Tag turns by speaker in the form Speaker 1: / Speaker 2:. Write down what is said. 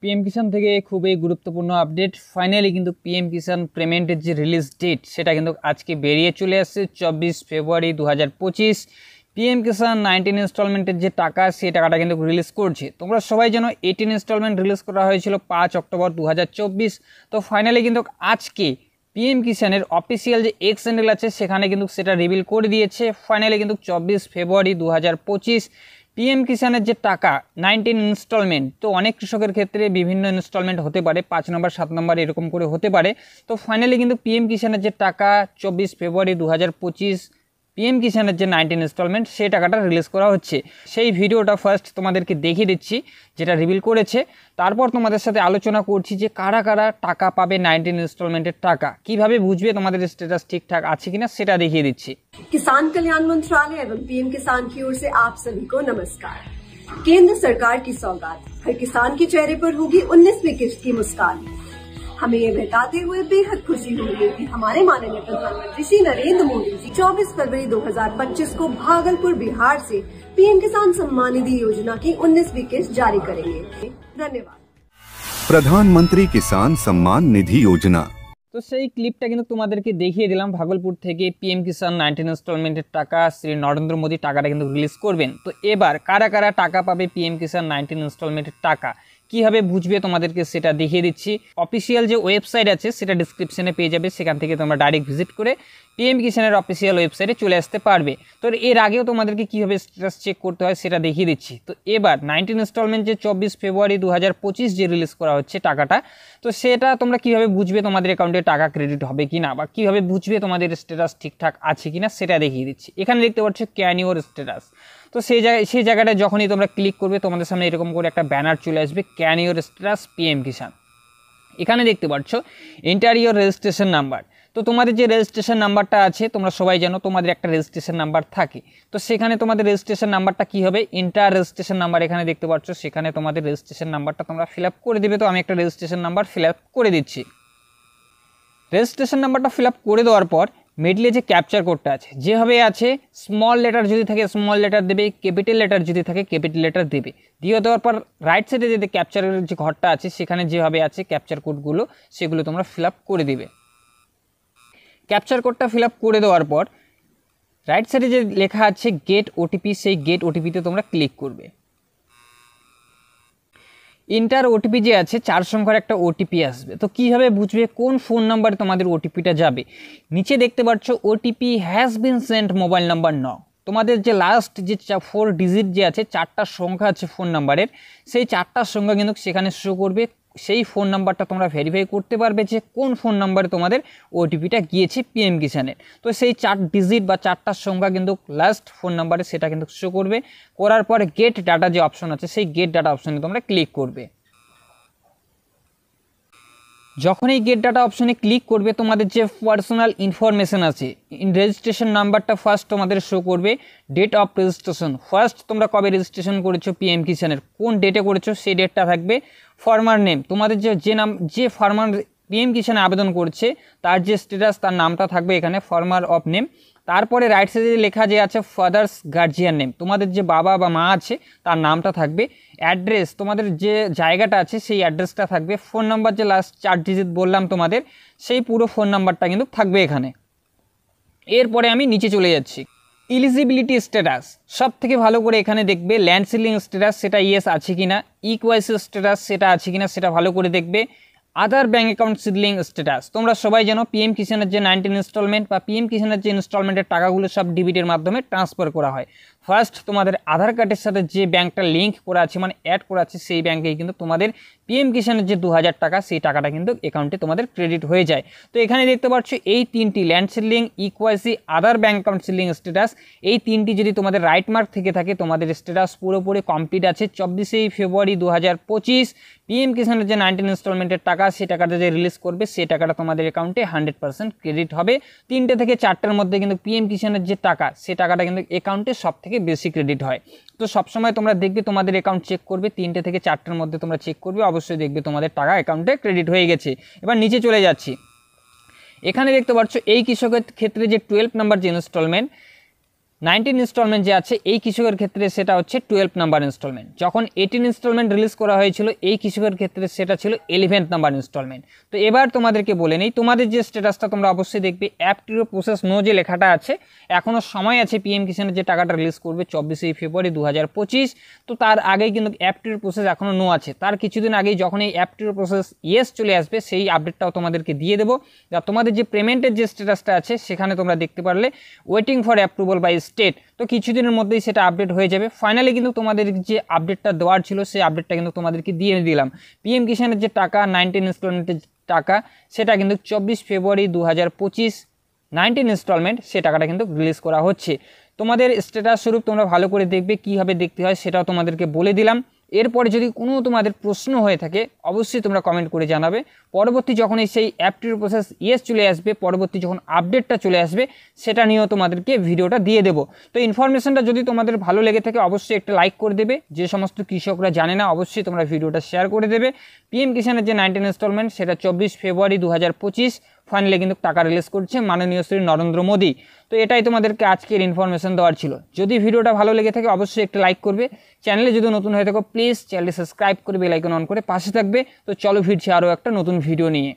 Speaker 1: PM কিষাণ থেকে খুবই গুরুত্বপূর্ণ আপডেট। ফাইনালি কিন্তু পিএম কিষাণ পেমেন্টের যে রিলিজ ডেট সেটা কিন্তু আজকে বেরিয়ে চলে আসছে 24 ফেব্রুয়ারি 2025। পিএম কিষাণ 19 ইনস্টলমেন্টের যে টাকা সেই টাকাটা কিন্তু রিলিজ করছে। তোমরা সবাই জানো 18 ইনস্টলমেন্ট রিলিজ করা হয়েছিল 5 অক্টোবর 2024। তো ফাইনালি কিন্তু আজকে পিএম কিষাণের অফিসিয়াল যে এক্স হ্যান্ডেল আছে সেখানে কিন্তু সেটা রিভিল করে দিয়েছে। ফাইনালি কিন্তু 24 ফেব্রুয়ারি 2025 পিএম কিষাণের যে টাকা 19 ইনস্টলমেন্ট, তো অনেক কৃষকের ক্ষেত্রে বিভিন্ন ইনস্টলমেন্ট হতে পারে, 5 নম্বর 7 নম্বর এরকম করে হতে পারে। তো ফাইনালি কিন্তু পিএম কিষাণের যে টাকা 24 ফেব্রুয়ারি 2025 পিএম কিষাণের যে 19 ইনস্টলমেন্ট সেই টাকাটা রিলিজ করা হচ্ছে। সেই ভিডিওটা ফার্স্ট তোমাদেরকে দেখিয়ে দিচ্ছি যেটা রিভিল করেছে, তারপর তোমাদের সাথে আলোচনা করছি যে কারা কারা টাকা পাবে 19 ইনস্টলমেন্টের টাকা, কিভাবে বুঝবে তোমাদের স্ট্যাটাস ঠিকঠাক আছে কিনা সেটা দেখিয়ে দিচ্ছি।
Speaker 2: किसान कल्याण मंत्रालय एवं पीएम किसान की ओर से आप सभी को नमस्कार। केंद्र सरकार की सौगात, हर किसान के चेहरे पर होगी 19वीं किश्त की मुस्कान। हमें ये बताते हुए बेहद खुशी हुई है कि हमारे माननीय प्रधानमंत्री श्री नरेंद्र मोदी जी 24 फरवरी 2025 को भागलपुर बिहार से पीएम किसान सम्मान निधि योजना की 19वीं किश्त जारी करेंगे। धन्यवाद।
Speaker 3: प्रधानमंत्री किसान सम्मान निधि योजना।
Speaker 1: তো সেই ক্লিপটা কিন্তু তোমাদেরকে দেখিয়ে দিলাম। ভাগলপুর থেকে পিএম কিষাণ 19 ইনস্টলমেন্টের টাকা শ্রী নরেন্দ্র মোদী টাকাটা কিন্তু রিলিজ করবেন। তো এবার কারা কারা টাকা পাবে পিএম কিষাণ 19 ইনস্টলমেন্টের টাকা কীভাবে বুঝবে তোমাদেরকে সেটা দেখিয়ে দিচ্ছি। অফিসিয়াল যে ওয়েবসাইট আছে সেটা ডিসক্রিপশনে পেয়ে যাবে, সেখান থেকে তোমরা ডাইরেক্ট ভিজিট করে পিএম কিষাণের অফিসিয়াল ওয়েবসাইটে চলে আসতে পারবে। তো এর আগেও তোমাদেরকে কীভাবে স্ট্যাটাস চেক করতে হয় সেটা দেখিয়ে দিচ্ছি। তো এবার 19 ইনস্টলমেন্ট যে 24 ফেব্রুয়ারি 2025 যে রিলিজ করা হচ্ছে টাকাটা, তো সেটা তোমরা কীভাবে বুঝবে তোমাদের অ্যাকাউন্টে টাকা ক্রেডিট হবে কি না, বা কীভাবে বুঝবে তোমাদের স্ট্যাটাস ঠিকঠাক আছে কি না সেটা দেখিয়ে দিচ্ছি। এখানে দেখতে পাচ্ছ ক্যান ইউর স্ট্যাটাস। তো সেই জায়গাটায় যখনই তোমরা ক্লিক করবে তোমাদের সামনে এরকম করে একটা ব্যানার চলে আসবে, ক্যান ইউর স্ট্যাটাস পিএম কিষাণ। এখানে দেখতে পাচ্ছ এন্টার ইউর রেজিস্ট্রেশন নাম্বার। তো তোমাদের যে রেজিস্ট্রেশন নাম্বারটা আছে তোমরা সবাই জানো তোমাদের একটা রেজিস্ট্রেশন নাম্বার থাকে। তো সেখানে তোমাদের রেজিস্ট্রেশন নাম্বারটা কী হবে, এন্টার রেজিস্ট্রেশন নাম্বার এখানে দেখতে পাচ্ছ, সেখানে তোমাদের রেজিস্ট্রেশন নাম্বারটা তোমরা ফিল আপ করে দেবে। তো আমি একটা রেজিস্ট্রেশন নাম্বার ফিল আপ করে দিচ্ছি। রেজিস্ট্রেশন নাম্বারটা ফিল আপ করে দেওয়ার পর মিডলে যে ক্যাপচার কোডটা আছে যেভাবে আছে, স্মল লেটার যদি থাকে স্মল লেটার দেবে, ক্যাপিটাল লেটার যদি থাকে ক্যাপিটাল লেটার দেবে। দিয়ে দেওয়ার পর রাইট সাইডে যে ক্যাপচারের যে ঘরটা আছে সেখানে যেভাবে আছে ক্যাপচার কোডগুলো সেগুলো তোমরা ফিল আপ করে দিবে। ক্যাপচার কোডটা ফিল আপ করে দেওয়ার পর রাইট সাইডে যে লেখা আছে গেট ওটিপি, সেই গেট ওটিপিতে তোমরা ক্লিক করবে। ইন্টার ওটিপি যে আছে 4 সংখ্যার একটা ওটিপি আসবে। তো কীভাবে বুঝবে কোন ফোন নাম্বারে তোমাদের ওটিপিটা যাবে, নিচে দেখতে পাচ্ছ OTP has been sent mobile number ন। তোমাদের যে লাস্ট যে 4 ডিজিট যে আছে, 4টা সংখ্যা আছে ফোন নাম্বারের, সেই 4টা সংখ্যা কিন্তু সেখানে শো করবে। সেই ফোন নাম্বারটা তোমরা ভেরিফাই করতে পারবে যে কোন ফোন নাম্বারে তোমাদের ওটিপিটা গিয়েছে পিএম কিষাণের। তো সেই 4 ডিজিট বা 4টা সংখ্যা কিন্তু লাস্ট ফোন নাম্বারে সেটা কিন্তু শো করবে। করার পরে গেট ডাটা যে অপশন আছে সেই গেট ডাটা অপশনে তোমরা ক্লিক করবে। যখন এই গেট ডাটা অপশনে ক্লিক করবে তোমাদের যে পার্সোনাল ইনফরমেশন আছে, রেজিস্ট্রেশন নাম্বারটা ফার্স্ট তোমাদের শো করবে। ডেট অফ রেজিস্ট্রেশন, ফার্স্ট তোমরা কবে রেজিস্ট্রেশন করেছো পিএম কিষাণের, কোন ডেটে করেছো সেই ডেটটা থাকবে। ফার্মার নেম, তোমাদের যে ফার্মার পিএম কিষাণে আবেদন করছে তার যে স্ট্যাটাস তার নামটা থাকবে এখানে, ফার্মার অফ নেম। তারপরে রাইট সাইডে লেখা যে আছে ফাদার্স গার্জিয়ান নেম, তোমাদের যে বাবা বা মা আছে তার নামটা থাকবে। অ্যাড্রেস, তোমাদের যে জায়গাটা আছে সেই অ্যাড্রেসটা থাকবে। ফোন নাম্বার যে লাস্ট 4 ডিজিট বললাম তোমাদের, সেই পুরো ফোন নাম্বারটা কিন্তু থাকবে এখানে। এরপরে আমি নিচে চলে যাচ্ছি। এলিজিবিলিটি স্ট্যাটাস সব থেকে ভালো করে এখানে দেখবে। ল্যান্ড সিলিং স্ট্যাটাস সেটা ইয়েস আছে কিনা, ইকোয়াইসি স্ট্যাটাস সেটা আছে কিনা সেটা ভালো করে দেখবে। আদার ব্যাঙ্ক অ্যাকাউন্ট সিডলিং স্ট্যাটাস, তোমরা সবাই জানো পিএম কিষাণের যে 19 ইনস্টলমেন্ট বা পিএম কিষাণের যে ইনস্টলমেন্টের টাকাগুলো সব ডিবিটের মাধ্যমে ট্রান্সফার করা হয়। ফার্স্ট তোমাদের আধার কার্ডের সাথে যে ব্যাঙ্কটা লিঙ্ক করা আছে মানে অ্যাড করা আছে সেই ব্যাঙ্কেই কিন্তু তোমাদের পিএম কিষাণের যে 2000 টাকা সেই টাকাটা কিন্তু অ্যাকাউন্টে তোমাদের ক্রেডিট হয়ে যায়। তো এখানে দেখতে পাচ্ছ এই 3টি ল্যান্ড সিলিং, ইকোয়াইসি, আদার ব্যাঙ্ক অ্যাকাউন্ট সিডলিং স্ট্যাটাস, এই 3টি যদি তোমাদের রাইট মার্ক থেকে থাকে তোমাদের স্ট্যাটাস পুরোপুরি কমপ্লিট আছে। 24 ফেব্রুয়ারি 2025 পিএম কিষাণের যে 19 ইনস্টলমেন্টের টাকা সেই টাকাটা যে রিলিজ করবে সেই টাকাটা তোমাদের অ্যাকাউন্টে 100% ক্রেডিট হবে। 3টে থেকে 4টের মধ্যে কিন্তু পিএম কিষাণের যে টাকা সেই টাকাটা কিন্তু অ্যাকাউন্টে সব থেকে বেশি ক্রেডিট হয়। তো সবসময় তোমরা দেখবে তোমাদের অ্যাকাউন্ট চেক করবে, 3টে থেকে 4টের মধ্যে তোমরা চেক করবে, অবশ্যই দেখবে তোমাদের টাকা অ্যাকাউন্টে ক্রেডিট হয়ে গেছে। এবার নিচে চলে যাচ্ছি। এখানে দেখতে পাচ্ছ এই কৃষকের ক্ষেত্রে যে 12 নাম্বার যে ইনস্টলমেন্ট 19 ইনস্টলমেন্ট যে আছে এই কৃষকের ক্ষেত্রে সেটা হচ্ছে 12 নাম্বার ইনস্টলমেন্ট। যখন 18 ইনস্টলমেন্ট রিলিজ করা হয়েছিল এই কৃষকের ক্ষেত্রে সেটা ছিল 11 নাম্বার ইনস্টলমেন্ট। তো এবার তোমাদেরকে বলে নেই, তোমাদের যে স্ট্যাটাসটা তোমরা অবশ্যই দেখবে অ্যাপটিরও প্রসেস নো যে লেখাটা আছে, এখনও সময় আছে পিএম কিষানের যে টাকাটা রিলিজ করবে 24 ফেব্রুয়ারি 2025। তো তার আগেই কিন্তু অ্যাপটির প্রসেস এখনও নো আছে। তার কিছুদিন আগেই যখন এই অ্যাপটির প্রসেস ইয়েস চলে আসবে সেই আপডেটটাও তোমাদেরকে দিয়ে দেবো। তোমাদের যে পেমেন্টের যে স্ট্যাটাসটা আছে সেখানে তোমরা দেখতে পারলে waiting for approval by state, তো কিছুদিনের মধ্যেই সেটা আপডেট হয়ে যাবে। ফাইনালি কিন্তু তোমাদের যে আপডেটটা দেওয়ার ছিল সেই আপডেটটা কিন্তু তোমাদেরকে দিয়ে দিলাম। পিএম কিষানের যে টাকা 19 ইনস্টলমেন্টের টাকা সেটা কিন্তু 24 ফেব্রুয়ারি 2025 19 ইনস্টলমেন্ট সে টাকাটা কিন্তু রিলিজ করা হচ্ছে। তোমাদের স্ট্যাটাস স্বরূপ তোমরা ভালো করে দেখবে, কীভাবে দেখতে হয় সেটাও তোমাদেরকে বলে দিলাম। এরপরে যদি কোনো তোমাদের প্রশ্ন হয়ে থাকে অবশ্যই তোমরা কমেন্ট করে জানাবে। পরবর্তী যখন সেই অ্যাপটির প্রসেস ইয়েস চলে আসবে, পরবর্তী যখন আপডেটটা চলে আসবে সেটা নিয়েও তোমাদেরকে ভিডিওটা দিয়ে দেবো। তো ইনফরমেশনটা যদি তোমাদের ভালো লেগে থাকে অবশ্যই একটা লাইক করে দেবে। যে সমস্ত কৃষকরা জানে না অবশ্যই তোমরা ভিডিওটা শেয়ার করে দেবে। পিএম কিষানের যে 19 ইনস্টলমেন্ট সেটা 24 ফেব্রুয়ারি 2025 ফাইনালি কিন্তু টাকা রিলিজ করছে মাননীয় শ্রী নরেন্দ্র মোদী। তো এটাই তোমাদেরকে আজকের ইনফরমেশন দেওয়ার ছিল। যদি ভিডিওটা ভালো লেগে থাকে অবশ্যই একটা লাইক করবে। চ্যানেলে যদি নতুন হয়ে থাকো প্লিজ চ্যানেলটি সাবস্ক্রাইব করে বেল আইকন অন করে পাশে থাকবে। তো চলো ফিরছি আরও একটা নতুন ভিডিও নিয়ে।